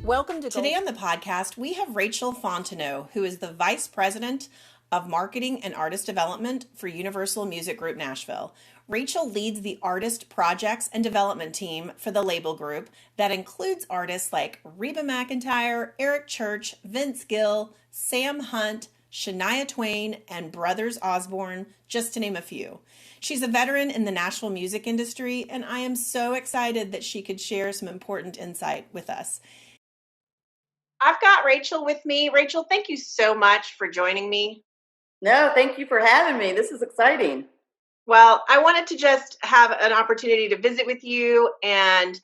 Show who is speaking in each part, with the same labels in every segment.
Speaker 1: Welcome to
Speaker 2: Today on the podcast, we have Rachel Fontenot, who is the Vice President of Marketing and Artist Development for Universal Music Group Nashville. Rachel leads the artist projects and development team for the label group that includes artists like Reba McEntire, Eric Church, Vince Gill, Sam Hunt, Shania Twain, and brothers Osborne, just to name a few. She's a veteran in the Nashville music industry, and I am so excited that she could share some important insight with us. I've got Rachel with me. Rachel, thank you so much for joining me.
Speaker 3: No, thank you for having me. This is exciting.
Speaker 2: Well, I wanted to just have an opportunity to visit with you and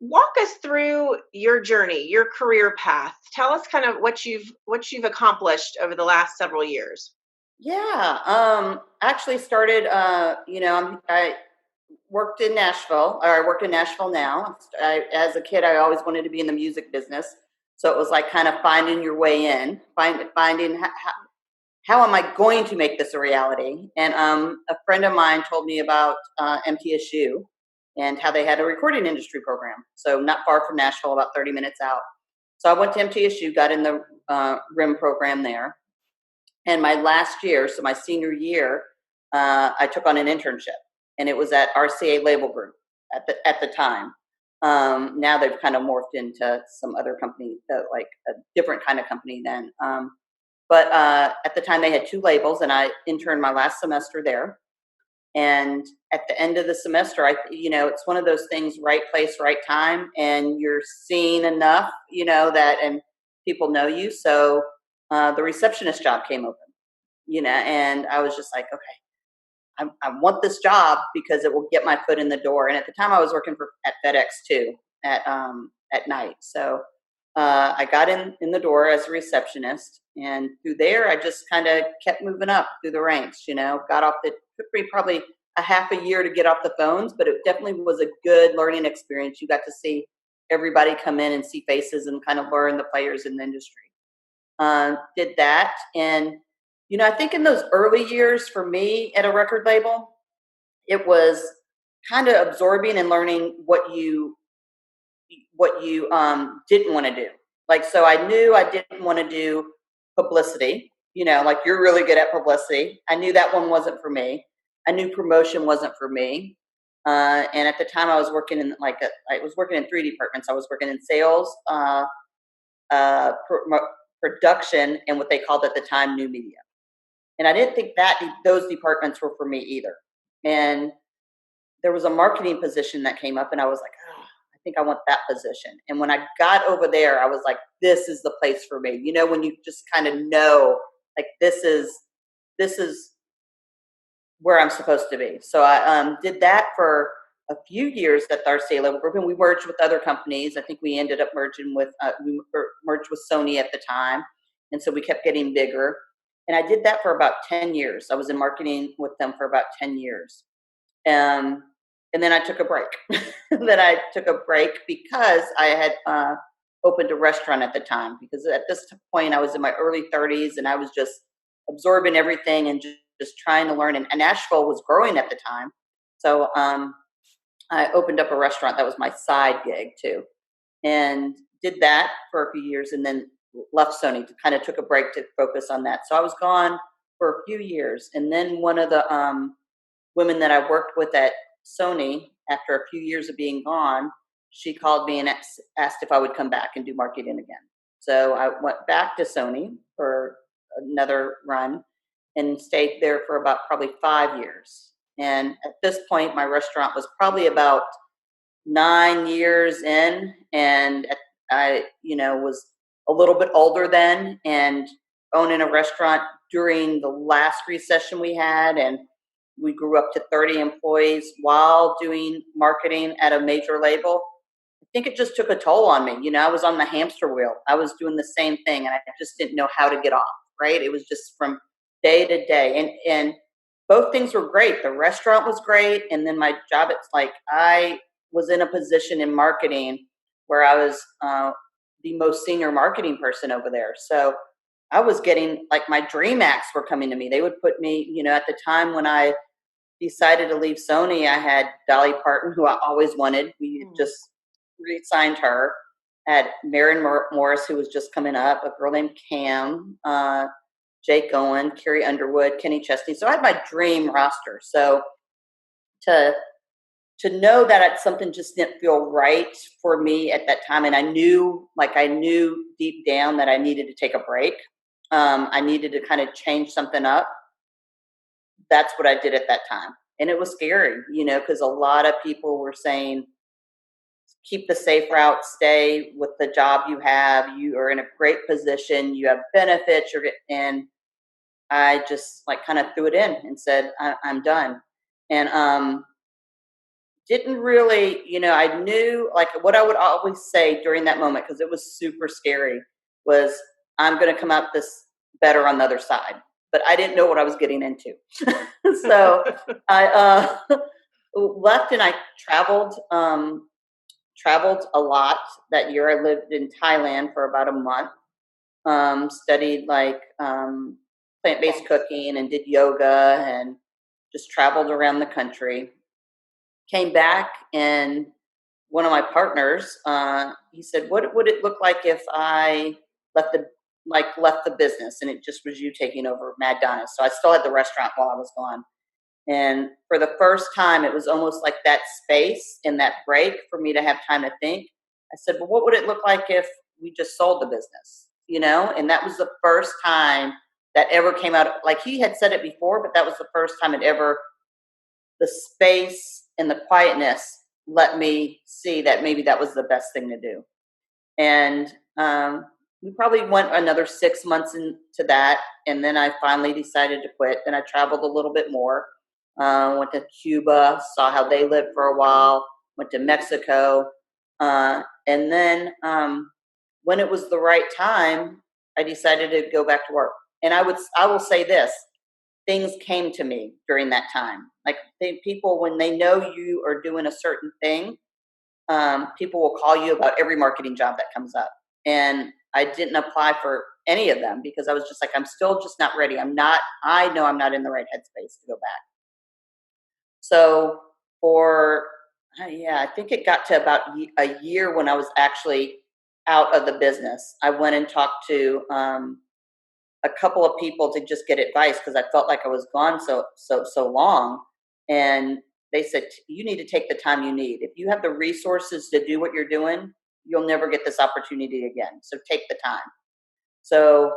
Speaker 2: walk us through your journey, your career path. Tell us kind of what you've accomplished over the last several years.
Speaker 3: Yeah, actually started. I worked in Nashville, or I work in Nashville now. As a kid, I always wanted to be in the music business, so it was like kind of finding your way in, finding how am I going to make this a reality. And a friend of mine told me about MTSU and how they had a recording industry program. So not far from Nashville, about 30 minutes out. So I went to MTSU, got in the RIM program there. And my last year, so my senior year, I took on an internship, and it was at RCA Label Group at the time. Now they've kind of morphed into some other company, like a different kind of company then. But at the time they had two labels, and I interned my last semester there. And at the end of the semester, it's one of those things, right place, right time, and you're seeing enough, that, and people know you. So the receptionist job came open, and I was just like, okay, I want this job because it will get my foot in the door. And at the time I was working at FedEx too, at night. So I got in the door as a receptionist, and through there, I just kind of kept moving up through the ranks, got off it took me probably a half a year to get off the phones, but it definitely was a good learning experience. You got to see everybody come in and see faces and kind of learn the players in the industry. Did that. And, I think in those early years for me at a record label, it was kind of absorbing and learning what you didn't want to do. Like, so I knew I didn't want to do publicity, like you're really good at publicity. I knew that one wasn't for me. I knew promotion wasn't for me. And at the time I was working in I was working in 3 departments. I was working in sales, production, and what they called at the time new media. And I didn't think that those departments were for me either. And there was a marketing position that came up, and I was like, I think I want that position. And when I got over there, I was like, this is the place for me. When you just kind of know, like, this is where I'm supposed to be. So I did that for a few years at the RCA Label Group, and we merged with other companies. I think we ended up merging with merged with Sony at the time, and so we kept getting bigger. And I did that for about 10 years. I was in marketing with them for about 10 years. And then I took a break. Because I had opened a restaurant at the time. Because at this point, I was in my early 30s, and I was just absorbing everything and just trying to learn. And Nashville was growing at the time. So I opened up a restaurant. That was my side gig, too. And did that for a few years, and then left Sony, to kind of took a break to focus on that. So I was gone for a few years. And then one of the women that I worked with at Sony, after a few years of being gone, she called me and asked if I would come back and do marketing again. So I went back to Sony for another run and stayed there for about probably 5 years. And at this point, my restaurant was probably about 9 years in, and I, was a little bit older then, and owning a restaurant during the last recession we had, and we grew up to 30 employees while doing marketing at a major label. I think it just took a toll on me. I was on the hamster wheel. I was doing the same thing, and I just didn't know how to get off, right? It was just from day to day. And both things were great. The restaurant was great. And then my job, it's like I was in a position in marketing where I was the most senior marketing person over there. So I was getting, like, my dream acts were coming to me. They would put me, at the time when I decided to leave Sony, I had Dolly Parton, who I always wanted. We had just re-signed her. had Maren Morris, who was just coming up, a girl named Cam, Jake Owen, Carrie Underwood, Kenny Chesney. So I had my dream roster. So to know that something just didn't feel right for me at that time, and I knew deep down that I needed to take a break. I needed to kind of change something up. That's what I did at that time. And it was scary, because a lot of people were saying, keep the safe route, stay with the job you have. You are in a great position. You have benefits. And I just kind of threw it in and said, I'm done. And didn't really, I knew what I would always say during that moment, because it was super scary, was I'm going to come out this better on the other side. But I didn't know what I was getting into. So I left, and I traveled a lot that year. I lived in Thailand for about a month, studied plant-based cooking and did yoga, and just traveled around the country. Came back, and one of my partners, he said, what would it look like if I left the business and it just was you taking over Mad Donna's? So I still had the restaurant while I was gone. And for the first time, it was almost like that space and that break for me to have time to think. I said, well, what would it look like if we just sold the business? And that was the first time that ever came out. Like, he had said it before, but that was the first time the space and the quietness let me see that maybe that was the best thing to do. And we probably went another 6 months into that. And then I finally decided to quit. And I traveled a little bit more. Went to Cuba, saw how they lived for a while, went to Mexico. And then when it was the right time, I decided to go back to work. And I will say this, things came to me during that time. People, when they know you are doing a certain thing, people will call you about every marketing job that comes up. And I didn't apply for any of them because I was just I'm still just not ready. I know I'm not in the right headspace to go back. So I think it got to about a year when I was actually out of the business. I went and talked to a couple of people to just get advice, because I felt like I was gone so long. And they said, you need to take the time you need. If you have the resources to do what you're doing, you'll never get this opportunity again. So take the time. So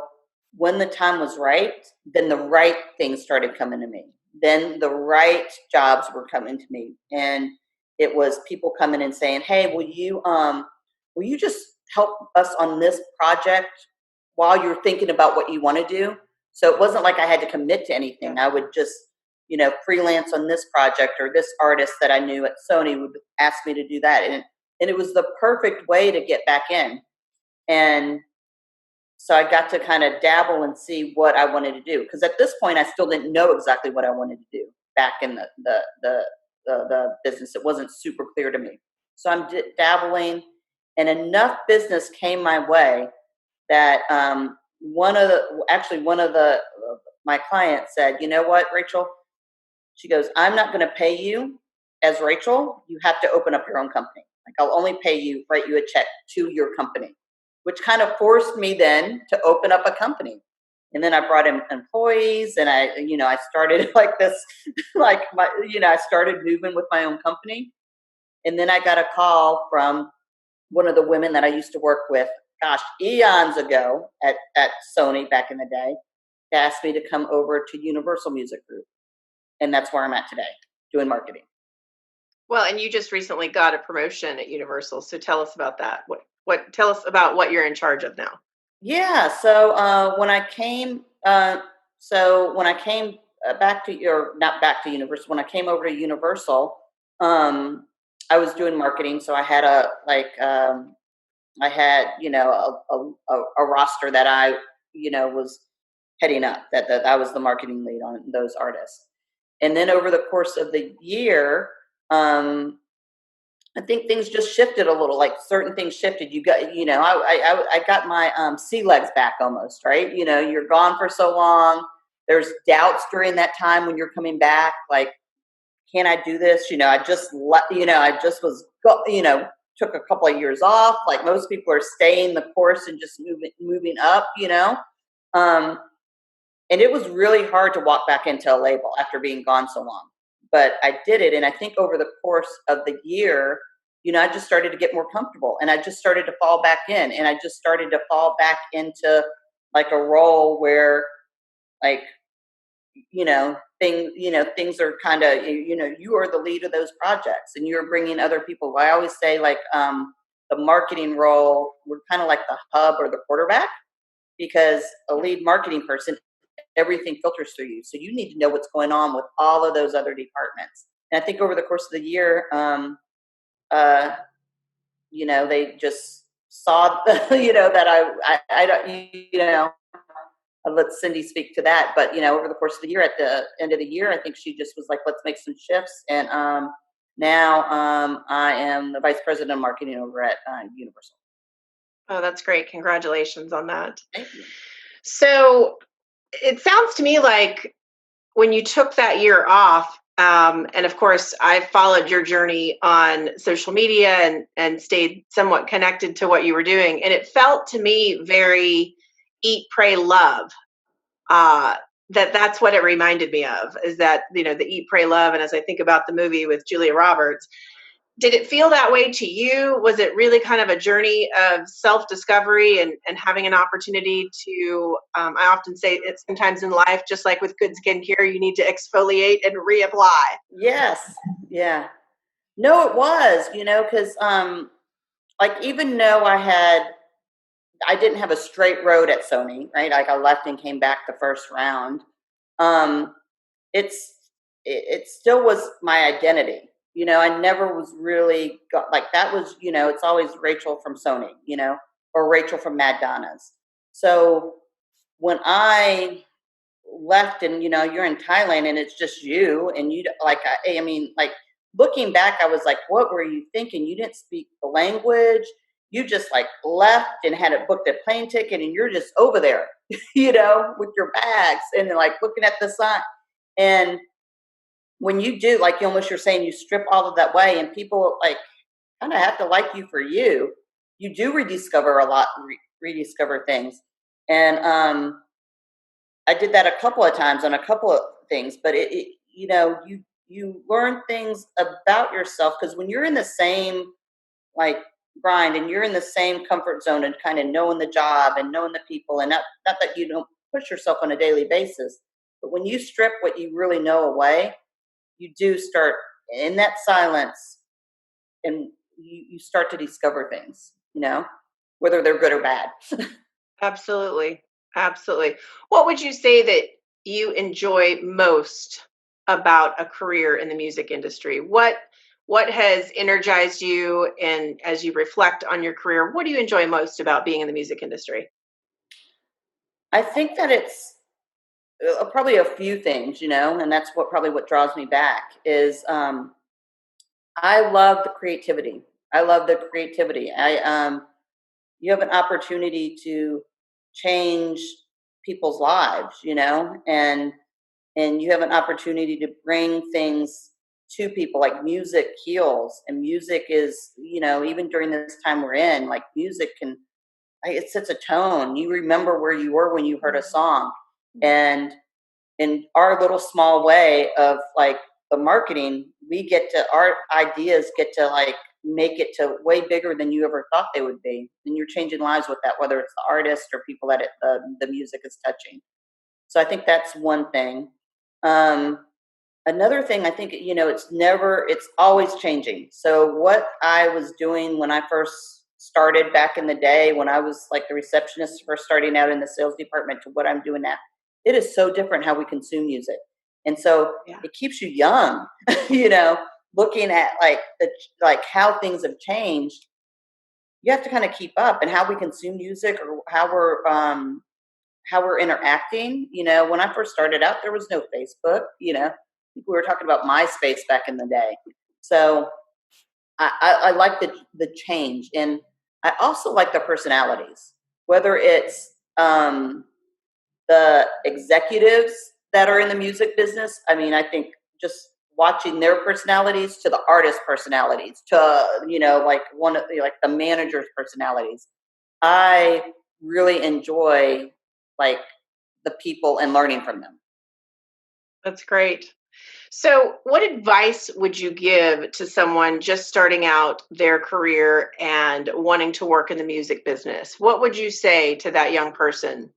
Speaker 3: when the time was right, then the right things started coming to me. Then the right jobs were coming to me. And it was people coming and saying, hey, will you just help us on this project while you're thinking about what you want to do? So it wasn't like I had to commit to anything. I would just, freelance on this project, or this artist that I knew at Sony would ask me to do that. And it was the perfect way to get back in. And so I got to kind of dabble and see what I wanted to do. Because at this point, I still didn't know exactly what I wanted to do back in the business. It wasn't super clear to me. So I'm dabbling, and enough business came my way that one of my clients said, you know what, Rachel? She goes, I'm not going to pay you as Rachel. You have to open up your own company. I'll only pay you, write you a check to your company, which kind of forced me then to open up a company. And then I brought in employees, and I started I started moving with my own company. And then I got a call from one of the women that I used to work with, eons ago at Sony back in the day, to ask me to come over to Universal Music Group. And that's where I'm at today, doing marketing.
Speaker 1: Well, and you just recently got a promotion at Universal. So tell us about that. Tell us about what you're in charge of now.
Speaker 3: Yeah. So when I came back to, or not back to Universal, when I came over to Universal, I was doing marketing. So I had a roster that I, was heading up, that I was the marketing lead on those artists. And then over the course of the year, I think things just shifted a little, certain things shifted. I got my sea legs back almost, right? You're gone for so long. There's doubts during that time when you're coming back, can I do this? I just was, took a couple of years off. Like most people are staying the course and just moving up, and it was really hard to walk back into a label after being gone so long. But I did it. And I think over the course of the year, I just started to get more comfortable, and I just started to fall back in, and I just started to fall back into like a role where like, things are kind of, you are the lead of those projects and you're bringing other people. I always say like, the marketing role, we're kind of like the hub or the quarterback, because a lead marketing person, everything filters through you. So you need to know what's going on with all of those other departments. And I think over the course of the year, they just saw, that I don't, I'll let Cindy speak to that. But, over the course of the year, at the end of the year, I think she just was like, let's make some shifts. And now I am the vice president of marketing over at Universal.
Speaker 1: Oh, that's great. Congratulations on that.
Speaker 3: Thank you.
Speaker 1: So it sounds to me like when you took that year off, and of course, I followed your journey on social media and stayed somewhat connected to what you were doing. And it felt to me very eat, pray, love. That's what it reminded me of, is that, the eat, pray, love. And as I think about the movie with Julia Roberts, did it feel that way to you? Was it really kind of a journey of self-discovery and having an opportunity to, I often say it sometimes in life, just like with good skincare, you need to exfoliate and reapply.
Speaker 3: Yes. Yeah. No, it was, because like even though I didn't have a straight road at Sony, right? Like I left and came back the first round. It still was my identity. I never was really like that was, it's always Rachel from Sony, or Rachel from Mad Donna's. So when I left and, you're in Thailand and it's just you and you like, I mean, like looking back, I was like, what were you thinking? You didn't speak the language. You just like left and had a booked a plane ticket and you're just over there, with your bags and like looking at the sun. And when you do, like almost you're saying, you strip all of that away and people like kind of have to like you for you do rediscover a lot, rediscover things. And I did that a couple of times on a couple of things, but you learn things about yourself, because when you're in the same like grind and you're in the same comfort zone and kind of knowing the job and knowing the people, and not that you don't push yourself on a daily basis, but when you strip what you really know away, you do start in that silence and you start to discover things, whether they're good or bad.
Speaker 1: Absolutely. Absolutely. What would you say that you enjoy most about a career in the music industry? What has energized you, and as you reflect on your career, what do you enjoy most about being in the music industry?
Speaker 3: I think that it's probably a few things, and that's what draws me back is I love the creativity. You have an opportunity to change people's lives, and you have an opportunity to bring things to people. Like music heals, and music is, even during this time we're in, like music it sets a tone. You remember where you were when you heard a song. And in our little small way of like the marketing, our ideas get to like make it to way bigger than you ever thought they would be. And you're changing lives with that, whether it's the artist or people that the music is touching. So I think that's one thing. Another thing, I think, it's always changing. So what I was doing when I first started back in the day, when I was like the receptionist first starting out in the sales department, to what I'm doing now, it is so different how we consume music. And so It keeps you young, looking at like how things have changed. You have to kind of keep up, and how we consume music, or how we're interacting. When I first started out, there was no Facebook, we were talking about MySpace back in the day. So I like the change. And I also like the personalities, whether it's the executives that are in the music business. I mean, I think just watching their personalities to the artist personalities to, like like the manager's personalities. I really enjoy like the people and learning from them.
Speaker 1: That's great. So, what advice would you give to someone just starting out their career and wanting to work in the music business? What would you say to that young person?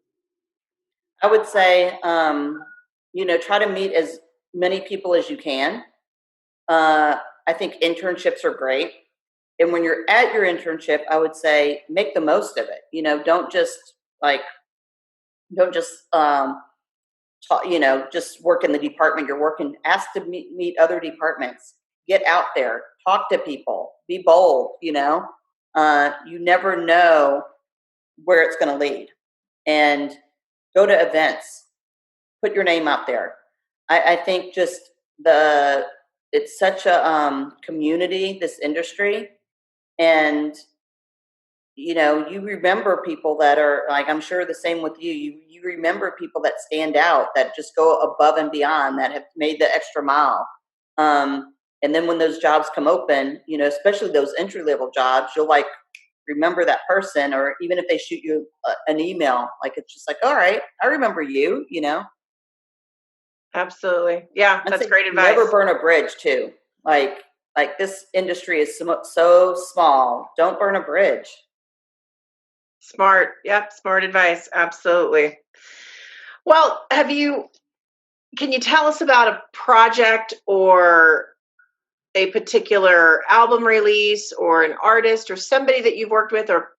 Speaker 3: I would say, try to meet as many people as you can. I think internships are great. And when you're at your internship, I would say make the most of it. Don't just just work in the department you're working. Ask to meet other departments. Get out there, talk to people, be bold. You never know where it's going to lead, and go to events. Put your name out there. I think just it's such a community, this industry, and you remember people that are like, I'm sure the same with you. You remember people that stand out, that just go above and beyond, that have made the extra mile. And then when those jobs come open, especially those entry level jobs, you'll like remember that person, or even if they shoot you an email, like it's just like, all right, I remember you.
Speaker 1: Absolutely. Yeah, that's great advice.
Speaker 3: Never burn a bridge too. Like this industry is so small. Don't burn a bridge.
Speaker 1: Smart. Yep. Smart advice. Absolutely. Well, can you tell us about a project or a particular album release or an artist or somebody that you've worked with, or,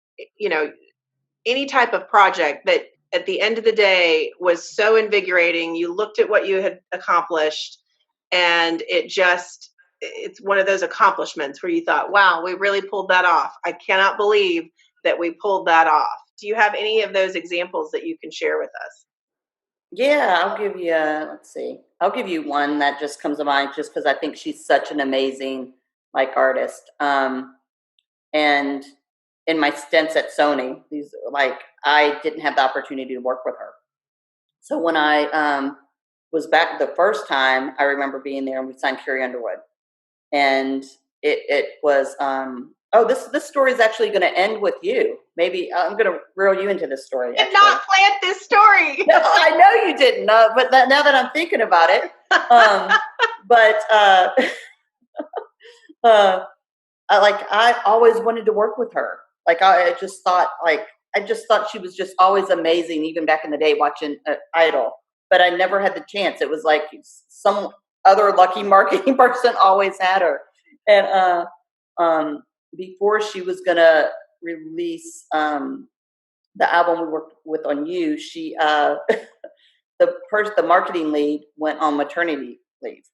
Speaker 1: any type of project that at the end of the day was so invigorating? You looked at what you had accomplished and it's one of those accomplishments where you thought, wow, we really pulled that off. I cannot believe that we pulled that off. Do you have any of those examples that you can share with us?
Speaker 3: Yeah, I'll give you, let's see. I'll give you one that just comes to mind just because I think she's such an amazing, artist. And in my stints at Sony, I didn't have the opportunity to work with her. So when I was back the first time, I remember being there and we signed Carrie Underwood. And it was, this story is actually going to end with you. Maybe I'm going to reel you into this story.
Speaker 1: Did not plan this story.
Speaker 3: No, I know you didn't. But now that I'm thinking about it, I always wanted to work with her. I just thought she was just always amazing, even back in the day watching Idol. But I never had the chance. It was like some other lucky marketing person always had her. And before she was gonna release the album we worked with on You, she the marketing lead went on maternity leave.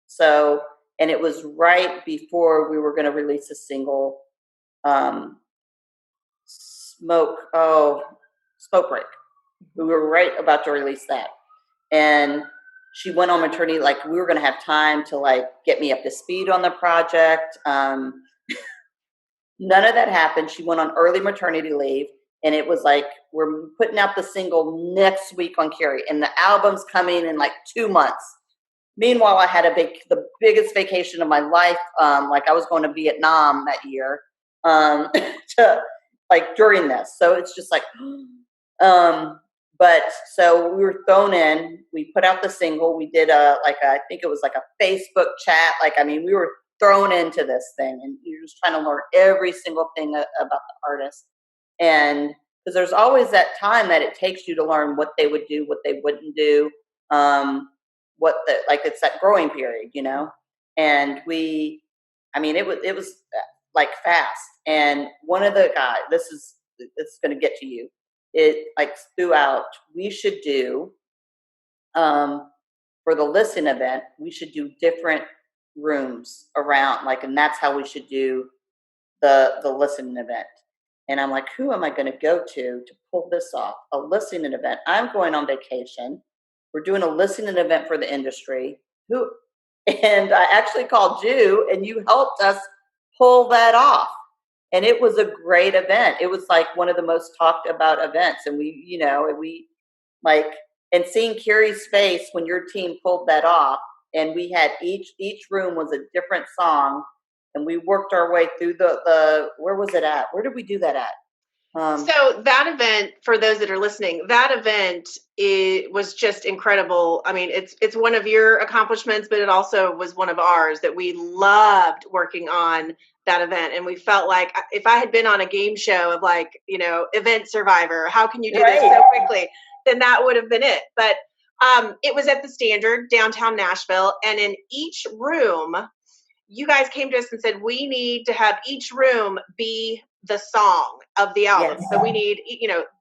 Speaker 3: So, and it was right before we were going to release a single, Smoke Break. We were right about to release that. And she went on maternity, we were going to have time to get me up to speed on the project. None of that happened. She went on early maternity leave, and it was we're putting out the single next week on Carrie, and the album's coming in 2 months. Meanwhile, I had the biggest vacation of my life. I was going to Vietnam that year, during this. So it's just but so we were thrown in. We put out the single. We did I think it was a Facebook chat. We were thrown into this thing, and you're just trying to learn every single thing about the artist. And because there's always that time that it takes you to learn what they would do, what they wouldn't do, it's that growing period, And it was fast. And one of the guys, it's going to get to you. It threw out, we should do, for the listen event, we should do different rooms around, and that's how we should do the listening event. And I'm like, who am I going to go to pull this off? A listening event. I'm going on vacation. We're doing a listening event for the industry. And I actually called you, and you helped us pull that off. And it was a great event. It was one of the most talked about events. And and seeing Carrie's face when your team pulled that off, and we had each room was a different song, and we worked our way through the where was it at? Where did we do that at?
Speaker 1: So that event, for those that are listening, that event was just incredible. I mean, it's one of your accomplishments, but it also was one of ours that we loved working on that event. And we felt like if I had been on a game show of like, Event Survivor, how can you do this so quickly? Then that would have been it. But it was at the Standard, downtown Nashville. And in each room, you guys came to us and said, we need to have each room be the song of the album.
Speaker 3: Yes.
Speaker 1: So we need,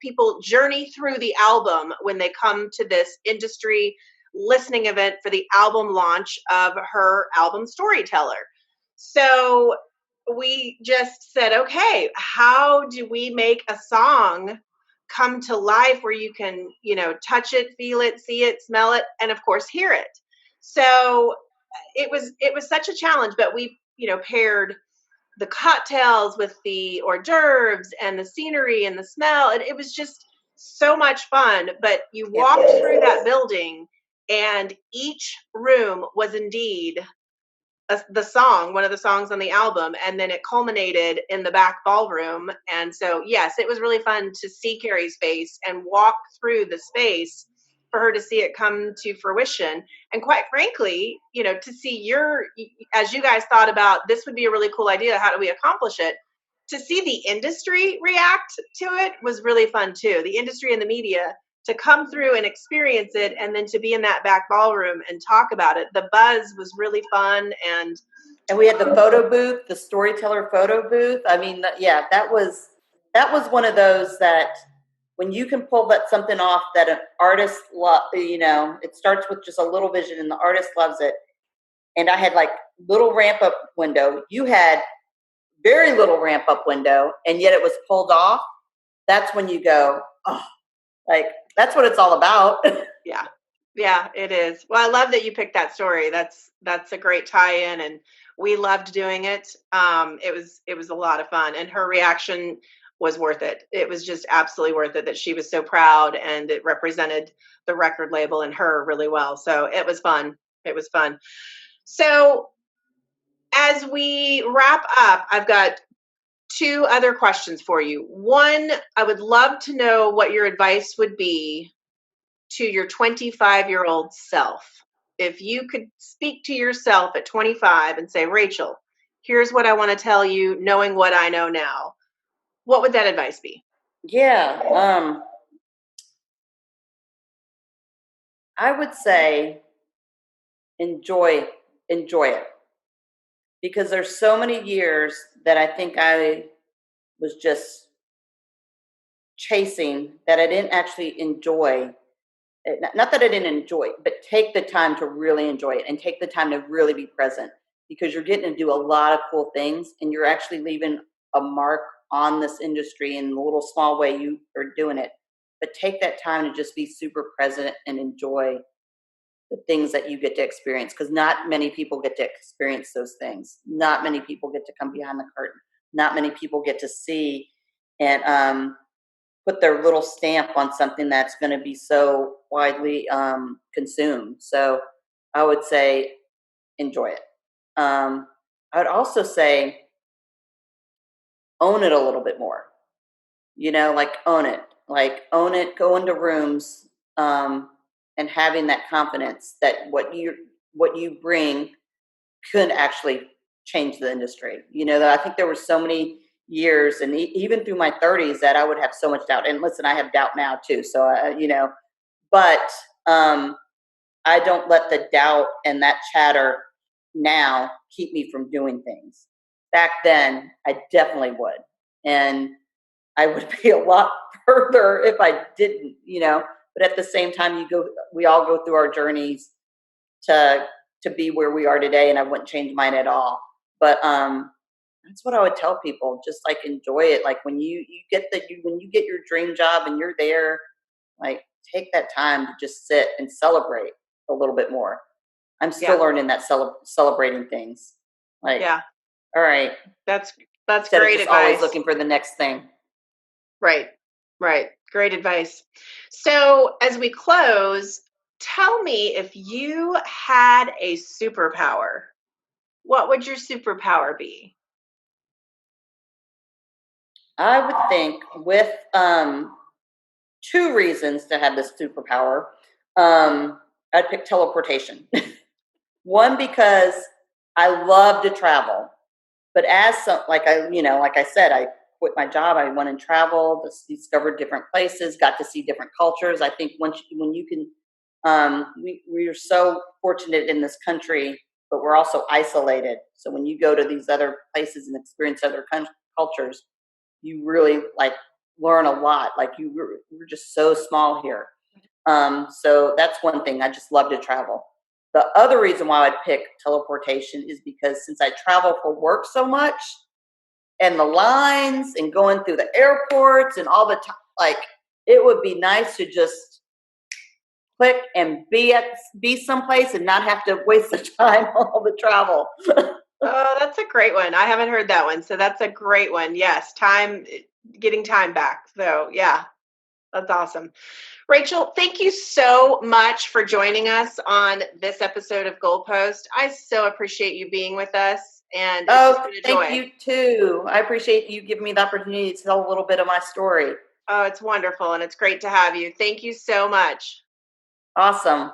Speaker 1: people journey through the album when they come to this industry listening event for the album launch of her album Storyteller. So we just said, okay, how do we make a song come to life where you can, touch it, feel it, see it, smell it, and of course, hear it. So it was such a challenge, but we, paired the cocktails with the hors d'oeuvres and the scenery and the smell. And it was just so much fun. But you walked through that building and each room was indeed the song, one of the songs on the album. And then it culminated in the back ballroom. And so, yes, it was really fun to see Carrie's face and walk through the space for her to see it come to fruition. And quite frankly, to see as you guys thought about, this would be a really cool idea, how do we accomplish it? To see the industry react to it was really fun too. The industry and the media to come through and experience it, and then to be in that back ballroom and talk about it. The buzz was really fun. And
Speaker 3: we had the photo booth, the Storyteller photo booth. I mean, that was one of those that when you can pull something off that an artist it starts with just a little vision and the artist loves it. And I had like little ramp up window. You had very little ramp up window, and yet it was pulled off. That's when you go, oh, like that's what it's all about.
Speaker 1: Yeah, it is. Well, I love that you picked that story. That's a great tie-in, and we loved doing it. It was a lot of fun, and her reaction was worth it. It was just absolutely worth it that she was so proud, and it represented the record label and her really well. So it was fun. It was fun. So as we wrap up, I've got two other questions for you. One, I would love to know what your advice would be to your 25-year-old self. If you could speak to yourself at 25 and say, Rachel, here's what I want to tell you, knowing what I know now, what would that advice be?
Speaker 3: Yeah. I would say enjoy it, because there's so many years that I think I was just chasing that I didn't actually enjoy. Not that I didn't enjoy it, but take the time to really enjoy it and take the time to really be present, because you're getting to do a lot of cool things and you're actually leaving a mark on this industry in the little small way you are doing it. But take that time to just be super present and enjoy the things that you get to experience, because not many people get to experience those things. Not many people get to come behind the curtain. Not many people get to see and put their little stamp on something that's going to be so widely consumed. So I would say enjoy it. I would also say own it a little bit more. Like own it, go into rooms and having that confidence that what you bring could actually change the industry. I think there were so many years, and even through my 30s, that I would have so much doubt. And listen, I have doubt now too. So, but I don't let the doubt and that chatter now keep me from doing things. Back then, I definitely would. And I would be a lot further if I didn't, but at the same time, we all go through our journeys to be where we are today, and I wouldn't change mine at all. But that's what I would tell people. Just like enjoy it. Like when you get your dream job and you're there, like take that time to just sit and celebrate a little bit more. I'm still learning that celebrating things. Like, all right,
Speaker 1: that's
Speaker 3: instead
Speaker 1: great
Speaker 3: of just
Speaker 1: advice.
Speaker 3: always looking for the next thing.
Speaker 1: Right. Great advice. So as we close, tell me, if you had a superpower, what would your superpower be?
Speaker 3: I would think with two reasons to have this superpower. I'd pick teleportation. One, because I love to travel, but as some, like I said, I quit my job. I went and traveled, discovered different places, got to see different cultures. I think when you can, we are so fortunate in this country, but we're also isolated. So when you go to these other places and experience other cultures, you really like learn a lot. Like we're just so small here. So that's one thing. I just love to travel. The other reason why I'd pick teleportation is because since I travel for work so much, and the lines and going through the airports and all the time, like it would be nice to just click and be someplace and not have to waste the time on all the travel.
Speaker 1: Oh, that's a great one. I haven't heard that one. So that's a great one. Yes, getting time back. So yeah, that's awesome. Rachel, thank you so much for joining us on this episode of Goalpost. I so appreciate you being with us. And
Speaker 3: thank you too. I appreciate you giving me the opportunity to tell a little bit of my story.
Speaker 1: Oh, it's wonderful. And it's great to have you. Thank you so much.
Speaker 3: Awesome.